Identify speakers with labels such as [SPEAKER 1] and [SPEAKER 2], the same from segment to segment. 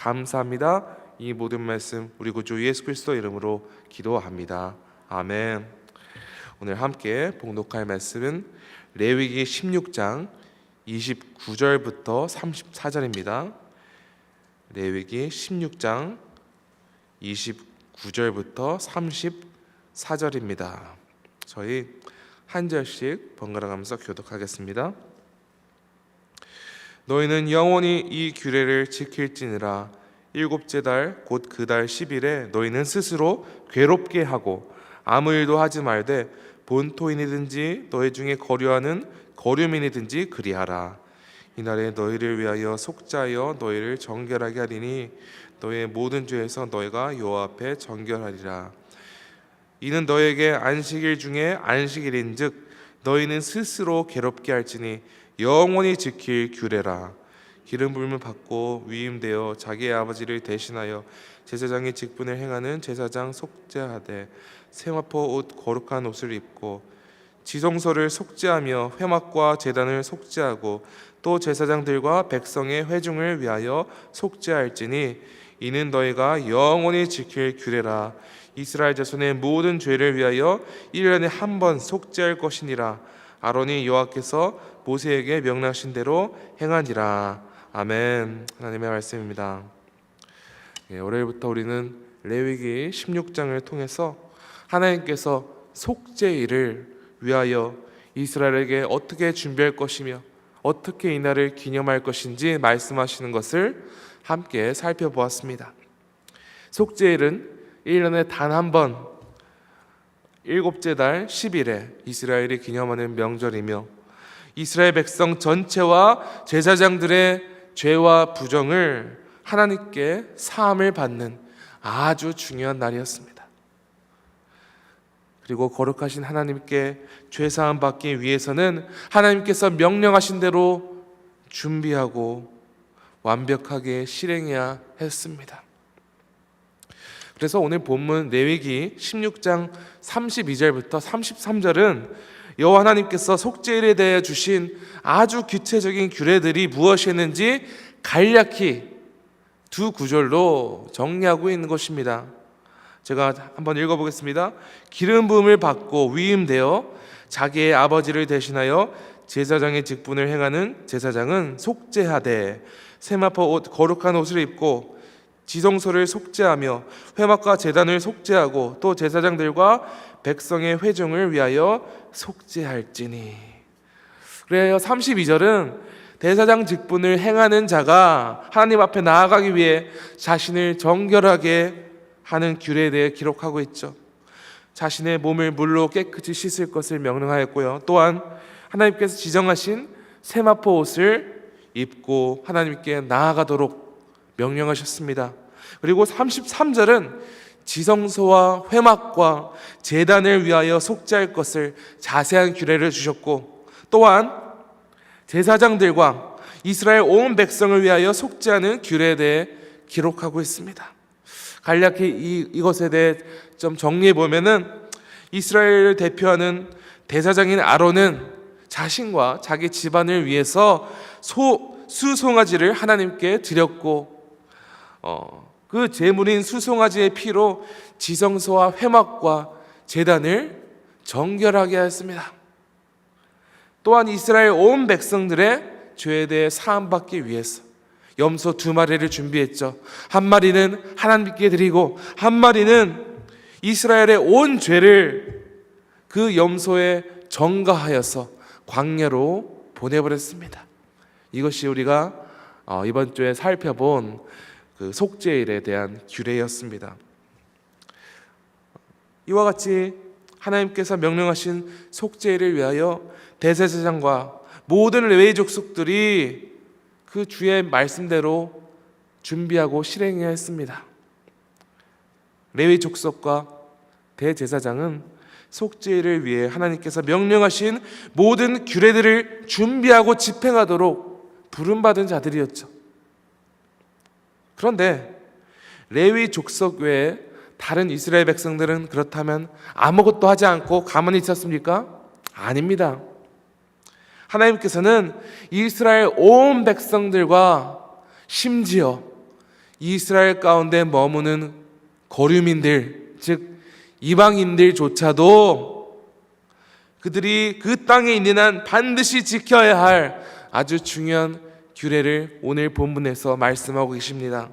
[SPEAKER 1] 감사합니다. 이 모든 말씀 우리 구주 예수 그리스도 이름으로 기도합니다. 아멘. 오늘 함께 봉독할 말씀은 레위기 16장 29절부터 34절입니다. 레위기 16장 29절부터 34절입니다. 저희 한 절씩 번갈아 가면서 교독하겠습니다. 너희는 영원히 이 규례를 지킬지니라. 일곱째 달 곧 그 달 10일에 너희는 스스로 괴롭게 하고 아무 일도 하지 말되 본토인이든지 너희 중에 거류하는 거류민이든지 그리하라. 이날에 너희를 위하여 속죄하여 너희를 정결하게 하리니 너희의 모든 죄에서 너희가 여호와 앞에 정결하리라. 이는 너희에게 안식일 중에 안식일인즉 너희는 스스로 괴롭게 할지니 영원히 지킬 규례라. 기름 부음을 받고 위임되어 자기의 아버지를 대신하여 제사장의 직분을 행하는 제사장 속죄하되 세마포 옷 거룩한 옷을 입고 지성소를 속죄하며 회막과 제단을 속죄하고 또 제사장들과 백성의 회중을 위하여 속죄할지니 이는 너희가 영원히 지킬 규례라. 이스라엘 자손의 모든 죄를 위하여 1년에 한 번 속죄할 것이니라. 아론이 여호와께서 모세에게 명령하신 대로 행하니라. 아멘. 하나님의 말씀입니다. 월요일부터 우리는 레위기 16장을 통해서 하나님께서 속죄일을 위하여 이스라엘에게 어떻게 준비할 것이며 어떻게 이날을 기념할 것인지 말씀하시는 것을 함께 살펴보았습니다. 속죄일은 1년에 단 한 번 일곱째 달 10일에 이스라엘이 기념하는 명절이며 이스라엘 백성 전체와 제사장들의 죄와 부정을 하나님께 사함을 받는 아주 중요한 날이었습니다. 그리고 거룩하신 하나님께 죄사함 받기 위해서는 하나님께서 명령하신 대로 준비하고 완벽하게 실행해야 했습니다. 그래서 오늘 본문 레위기 16장 32절부터 33절은 여호와 하나님께서 속죄일에 대해 주신 아주 구체적인 규례들이 무엇이었는지 간략히 두 구절로 정리하고 있는 것입니다. 제가 한번 읽어보겠습니다. 기름 부음을 받고 위임되어 자기의 아버지를 대신하여 제사장의 직분을 행하는 제사장은 속죄하되 세마포 옷 거룩한 옷을 입고 지성소를 속죄하며 회막과 제단을 속죄하고 또 제사장들과 백성의 회중을 위하여 속죄할지니. 그래요. 32절은 대사장 직분을 행하는 자가 하나님 앞에 나아가기 위해 자신을 정결하게 하는 규례에 대해 기록하고 있죠. 자신의 몸을 물로 깨끗이 씻을 것을 명령하였고요. 또한 하나님께서 지정하신 세마포 옷을 입고 하나님께 나아가도록 명령하셨습니다. 그리고 33절은 지성소와 회막과 제단을 위하여 속죄할 것을 자세한 규례를 주셨고 또한 제사장들과 이스라엘 온 백성을 위하여 속죄하는 규례에 대해 기록하고 있습니다. 간략히 이것에 대해 좀 정리해 보면은 이스라엘을 대표하는 대사장인 아론은 자신과 자기 집안을 위해서 수송아지를 하나님께 드렸고 그 제물인 수송아지의 피로 지성소와 회막과 제단을 정결하게 하였습니다. 또한 이스라엘 온 백성들의 죄에 대해 사함받기 위해서 염소 2마리를 준비했죠. 한 마리는 하나님께 드리고 한 마리는 이스라엘의 온 죄를 그 염소에 전가하여서 광야로 보내버렸습니다. 이것이 우리가 이번 주에 살펴본 그 속죄일에 대한 규례였습니다. 이와 같이 하나님께서 명령하신 속죄일을 위하여 대제사장과 모든 레위 족속들이 그 주의 말씀대로 준비하고 실행해야 했습니다. 레위 족속과 대제사장은 속죄일을 위해 하나님께서 명령하신 모든 규례들을 준비하고 집행하도록 부름받은 자들이었죠. 그런데 레위 족속 외에 다른 이스라엘 백성들은 그렇다면 아무것도 하지 않고 가만히 있었습니까? 아닙니다. 하나님께서는 이스라엘 온 백성들과 심지어 이스라엘 가운데 머무는 거류민들, 즉 이방인들조차도 그들이 그 땅에 있는 한 반드시 지켜야 할 아주 중요한 규례를 오늘 본문에서 말씀하고 계십니다.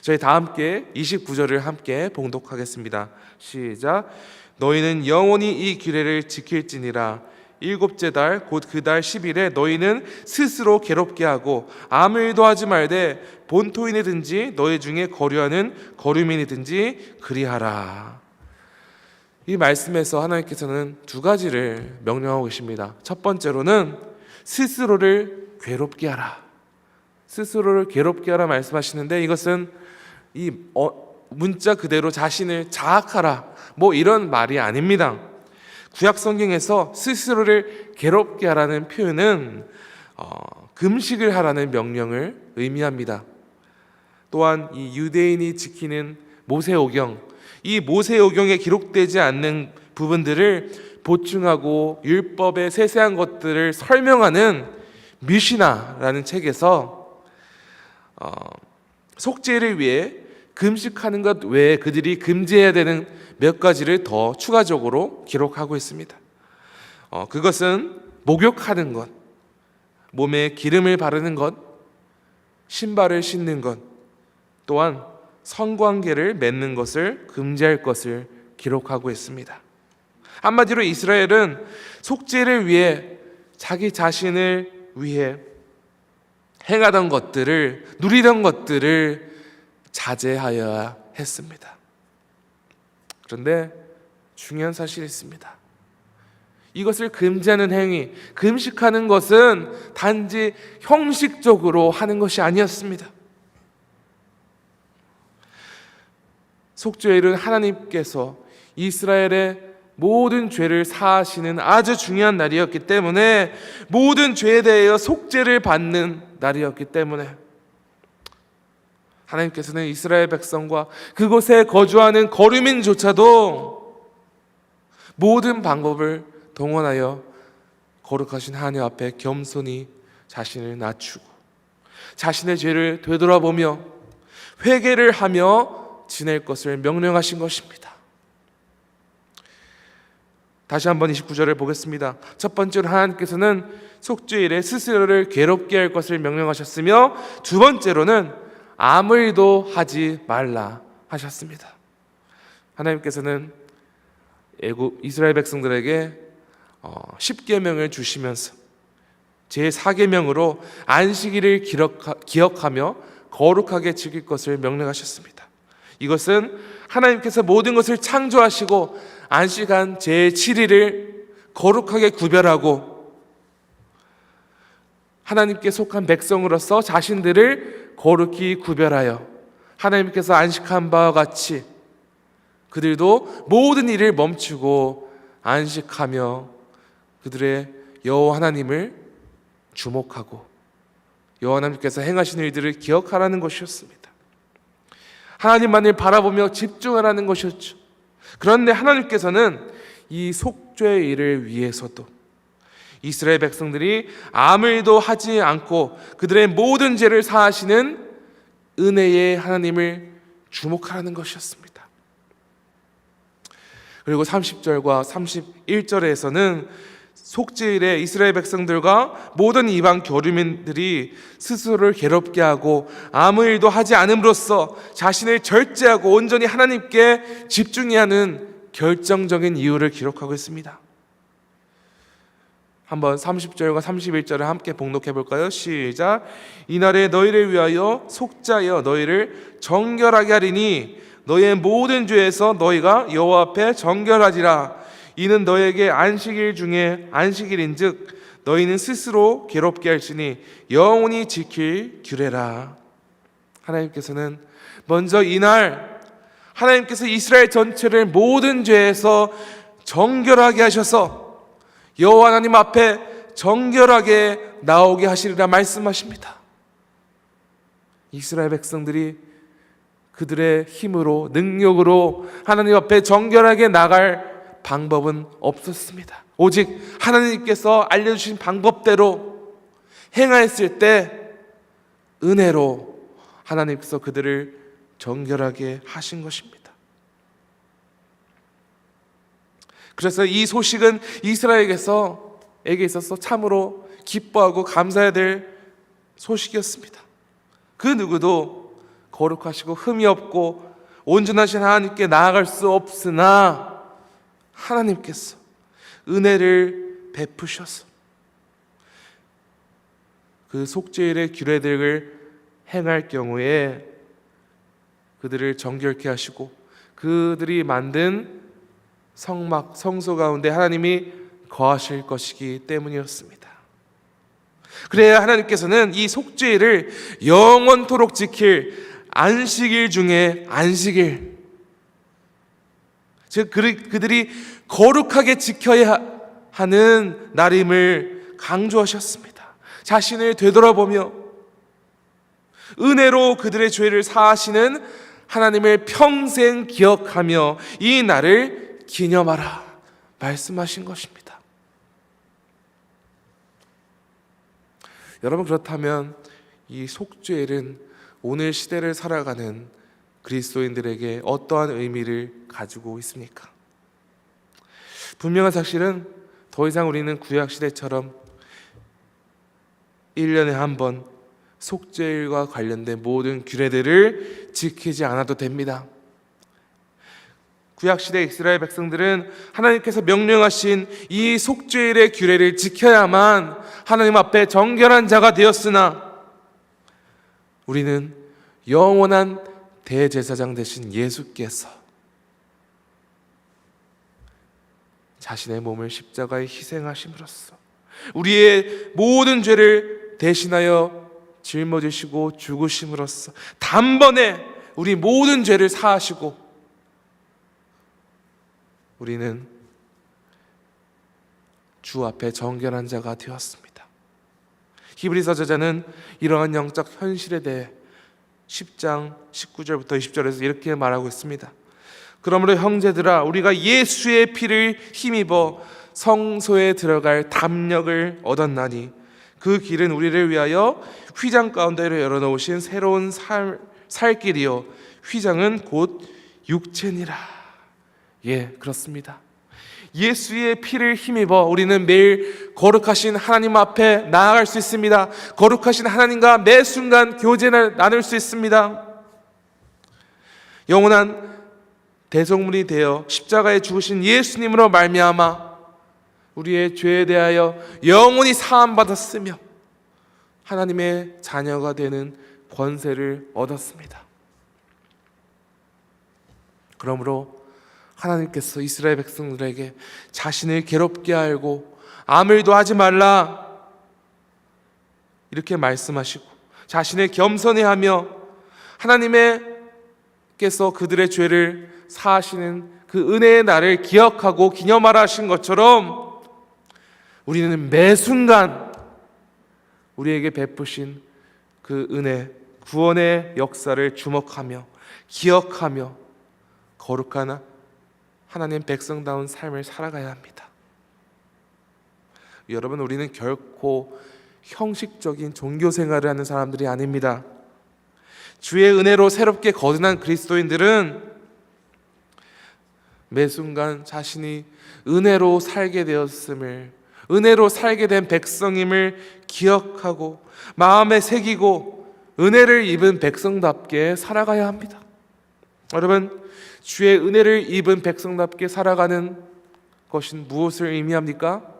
[SPEAKER 1] 저희 다 함께 29절을 함께 봉독하겠습니다. 시작. 너희는 영원히 이 규례를 지킬지니라. 일곱째 달 곧 그 달 10일에 너희는 스스로 괴롭게 하고 아무 일도 하지 말되 본토인이든지 너희 중에 거류하는 거류민이든지 그리하라. 이 말씀에서 하나님께서는 두 가지를 명령하고 계십니다. 첫 번째로는 스스로를 괴롭게 하라. 스스로를 괴롭게 하라 말씀하시는데, 이것은 이 문자 그대로 자신을 자학하라 뭐 이런 말이 아닙니다. 구약 성경에서 스스로를 괴롭게 하라는 표현은 금식을 하라는 명령을 의미합니다. 또한 이 유대인이 지키는 모세오경, 이 모세오경에 기록되지 않는 부분들을 보충하고 율법의 세세한 것들을 설명하는 미시나라는 책에서 속죄를 위해 금식하는 것 외에 그들이 금지해야 되는 몇 가지를 더 추가적으로 기록하고 있습니다. 그것은 목욕하는 것, 몸에 기름을 바르는 것, 신발을 신는 것, 또한 성관계를 맺는 것을 금지할 것을 기록하고 있습니다. 한마디로 이스라엘은 속죄를 위해 자기 자신을 위해 행하던 것들을, 누리던 것들을 자제하여야 했습니다. 그런데 중요한 사실이 있습니다. 이것을 금지하는 행위, 금식하는 것은 단지 형식적으로 하는 것이 아니었습니다. 속죄일은 하나님께서 이스라엘의 모든 죄를 사하시는 아주 중요한 날이었기 때문에, 모든 죄에 대하여 속죄를 받는 날이었기 때문에 하나님께서는 이스라엘 백성과 그곳에 거주하는 거류민조차도 모든 방법을 동원하여 거룩하신 하나님 앞에 겸손히 자신을 낮추고 자신의 죄를 되돌아보며 회개를 하며 지낼 것을 명령하신 것입니다. 다시 한번 29절을 보겠습니다. 첫 번째로 하나님께서는 속죄일에 스스로를 괴롭게 할 것을 명령하셨으며, 두 번째로는 아무 일도 하지 말라 하셨습니다. 하나님께서는 이스라엘 백성들에게 10계명을 주시면서 제4계명으로 안식일을 기억하며 거룩하게 지킬 것을 명령하셨습니다. 이것은 하나님께서 모든 것을 창조하시고 안식한 제7일을 거룩하게 구별하고 하나님께 속한 백성으로서 자신들을 거룩히 구별하여 하나님께서 안식한 바와 같이 그들도 모든 일을 멈추고 안식하며 그들의 여호와 하나님을 주목하고 여호와 하나님께서 행하신 일들을 기억하라는 것이었습니다. 하나님만을 바라보며 집중하라는 것이었죠. 그런데 하나님께서는 이 속죄일을 위해서도 이스라엘 백성들이 아무 일도 하지 않고 그들의 모든 죄를 사하시는 은혜의 하나님을 주목하라는 것이었습니다. 그리고 30절과 31절에서는 속죄일에 이스라엘 백성들과 모든 이방 거류민들이 스스로를 괴롭게 하고 아무 일도 하지 않음으로써 자신을 절제하고 온전히 하나님께 집중해야 하는 결정적인 이유를 기록하고 있습니다. 한번 30절과 31절을 함께 봉독해 볼까요? 시작. 이날에 너희를 위하여 속죄하여 너희를 정결하게 하리니 너희의 모든 죄에서 너희가 여호와 앞에 정결하지라. 이는 너희에게 안식일 중에 안식일인즉 너희는 스스로 괴롭게 할지니 영원히 지킬 규례라. 하나님께서는 먼저 이날 하나님께서 이스라엘 전체를 모든 죄에서 정결하게 하셔서 여호와 하나님 앞에 정결하게 나오게 하시리라 말씀하십니다. 이스라엘 백성들이 그들의 힘으로 능력으로 하나님 앞에 정결하게 나갈 방법은 없었습니다. 오직 하나님께서 알려주신 방법대로 행하였을 때 은혜로 하나님께서 그들을 정결하게 하신 것입니다. 그래서 이 소식은 이스라엘에게 있어서 참으로 기뻐하고 감사해야 될 소식이었습니다. 그 누구도 거룩하시고 흠이 없고 온전하신 하나님께 나아갈 수 없으나 하나님께서 은혜를 베푸셔서 그 속죄일의 규례들을 행할 경우에 그들을 정결케 하시고 그들이 만든 성소 가운데 하나님이 거하실 것이기 때문이었습니다. 그래야 하나님께서는 이 속죄일을 영원토록 지킬 안식일 중에 안식일, 즉 그들이 거룩하게 지켜야 하는 날임을 강조하셨습니다. 자신을 되돌아보며 은혜로 그들의 죄를 사하시는 하나님을 평생 기억하며 이 날을 기념하라 말씀하신 것입니다. 여러분, 그렇다면 이 속죄일은 오늘 시대를 살아가는 그리스도인들에게 어떠한 의미를 가지고 있습니까? 분명한 사실은 더 이상 우리는 구약시대처럼 1년에 한 번 속죄일과 관련된 모든 규례들을 지키지 않아도 됩니다. 구약시대 이스라엘 백성들은 하나님께서 명령하신 이 속죄일의 규례를 지켜야만 하나님 앞에 정결한 자가 되었으나 우리는 영원한 대제사장 되신 예수께서 자신의 몸을 십자가에 희생하심으로써 우리의 모든 죄를 대신하여 짊어지시고 죽으심으로써 단번에 우리 모든 죄를 사하시고 우리는 주 앞에 정결한 자가 되었습니다. 히브리서 저자는 이러한 영적 현실에 대해 10장 19절부터 20절에서 이렇게 말하고 있습니다. 그러므로 형제들아, 우리가 예수의 피를 힘입어 성소에 들어갈 담력을 얻었나니 그 길은 우리를 위하여 휘장 가운데로 열어놓으신 새로운 살 길이요 휘장은 곧 육체니라. 예, 그렇습니다. 예수의 피를 힘입어 우리는 매일 거룩하신 하나님 앞에 나아갈 수 있습니다. 거룩하신 하나님과 매 순간 교제를 나눌 수 있습니다. 영원한 대속물이 되어 십자가에 죽으신 예수님으로 말미암아 우리의 죄에 대하여 영원히 사함받았으며 하나님의 자녀가 되는 권세를 얻었습니다. 그러므로 하나님께서 이스라엘 백성들에게 자신을 괴롭게 알고 아무 일도 하지 말라 이렇게 말씀하시고 자신을 겸손히 하며 하나님께서 그들의 죄를 사하시는 그 은혜의 날을 기억하고 기념하라 하신 것처럼 우리는 매 순간 우리에게 베푸신 그 은혜, 구원의 역사를 주목하며 기억하며 거룩한 하나님 백성다운 삶을 살아가야 합니다. 여러분, 우리는 결코 형식적인 종교 생활을 하는 사람들이 아닙니다. 주의 은혜로 새롭게 거듭난 그리스도인들은 매 순간 자신이 은혜로 살게 되었음을, 은혜로 살게 된 백성임을 기억하고 마음에 새기고 은혜를 입은 백성답게 살아가야 합니다. 여러분, 주의 은혜를 입은 백성답게 살아가는 것은 무엇을 의미합니까?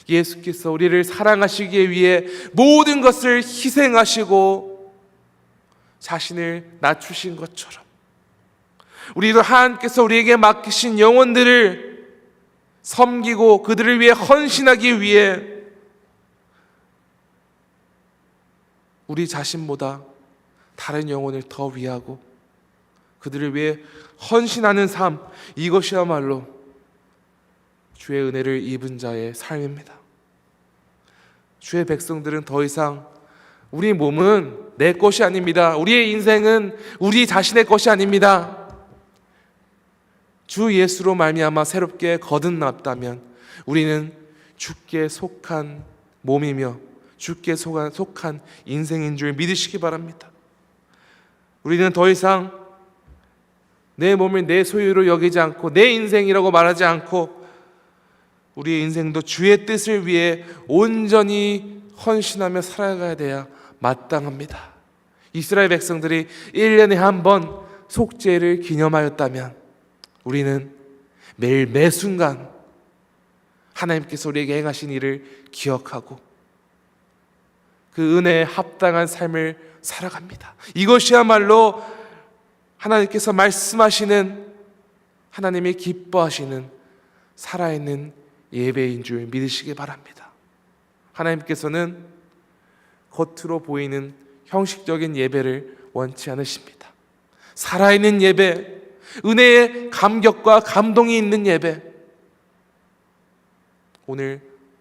[SPEAKER 1] 예수께서 우리를 사랑하시기 위해 모든 것을 희생하시고 자신을 낮추신 것처럼 우리도 하나님께서 우리에게 맡기신 영혼들을 섬기고 그들을 위해 헌신하기 위해 우리 자신보다 다른 영혼을 더 위하고 그들을 위해 헌신하는 삶, 이것이야말로 주의 은혜를 입은 자의 삶입니다. 주의 백성들은 더 이상 우리 몸은 내 것이 아닙니다. 우리의 인생은 우리 자신의 것이 아닙니다. 주 예수로 말미암아 새롭게 거듭났다면 우리는 주께 속한 몸이며 주께 속한 인생인 줄 믿으시기 바랍니다. 우리는 더 이상 내 몸을 내 소유로 여기지 않고 내 인생이라고 말하지 않고 우리의 인생도 주의 뜻을 위해 온전히 헌신하며 살아가야 돼야 마땅합니다. 이스라엘 백성들이 1년에 한 번 속죄를 기념하였다면 우리는 매일 매순간 하나님께서 우리에게 행하신 일을 기억하고 그 은혜에 합당한 삶을 살아갑니다. 이것이야말로 하나님께서 말씀하시는, 하나님이 기뻐하시는 살아있는 예배인 줄 믿으시기 바랍니다. 하나님께서는 겉으로 보이는 형식적인 예배를 원치 않으십니다. 살아있는 예배, 은혜의 감격과 감동이 있는 예배, 오늘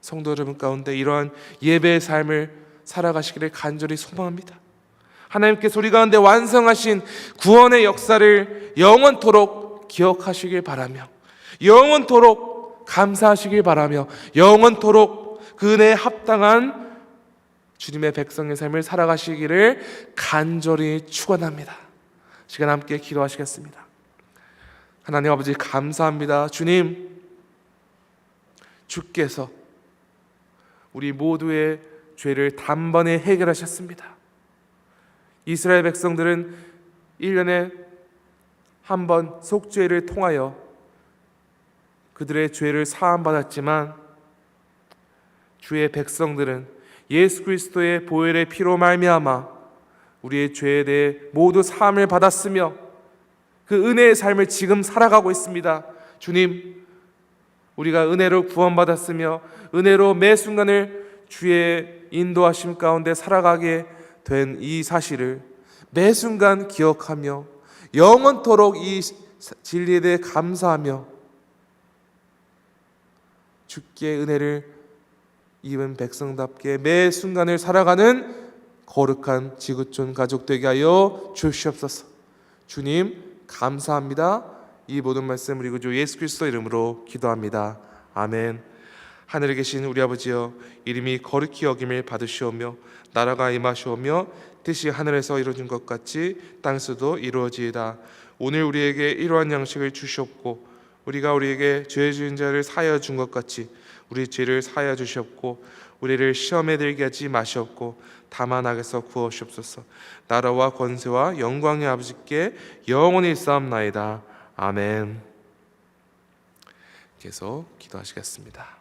[SPEAKER 1] 성도 여러분 가운데 이러한 예배의 삶을 살아가시기를 간절히 소망합니다. 하나님께서 우리 가운데 완성하신 구원의 역사를 영원토록 기억하시길 바라며, 영원토록 감사하시길 바라며, 영원토록 그 은혜에 합당한 주님의 백성의 삶을 살아가시기를 간절히 축원합니다. 시간 함께 기도하시겠습니다. 하나님 아버지 감사합니다. 주님, 주께서 우리 모두의 죄를 단번에 해결하셨습니다. 이스라엘 백성들은 1년에 한 번 속죄를 통하여 그들의 죄를 사함받았지만 주의 백성들은 예수 그리스도의 보혈의 피로 말미암아 우리의 죄에 대해 모두 사함을 받았으며 그 은혜의 삶을 지금 살아가고 있습니다. 주님, 우리가 은혜로 구원받았으며 은혜로 매 순간을 주의 인도하심 가운데 살아가게 된 이 사실을 매 순간 기억하며 영원토록 이 진리에 대해 감사하며 주께 은혜를 입은 백성답게 매 순간을 살아가는 거룩한 지구촌 가족 되게 하여 주시옵소서. 주님 감사합니다. 이 모든 말씀 우리 구주 예수 그리스도 이름으로 기도합니다. 아멘. 하늘에 계신 우리 아버지여, 이름이 거룩히 여김을 받으시오며 나라가 임하시오며 뜻이 하늘에서 이루어진 것 같이 땅에서도 이루어지이다. 오늘 우리에게 이러한 양식을 주시옵고 우리가 우리에게 죄 지은 자를 사하여 준 것 같이 우리 죄를 사하여 주시옵고 우리를 시험에 들게 하지 마시옵고 다만 악에서 구하시옵소서. 나라와 권세와 영광의 아버지께 영원히 있사옵나이다. 아멘. 계속 기도하시겠습니다.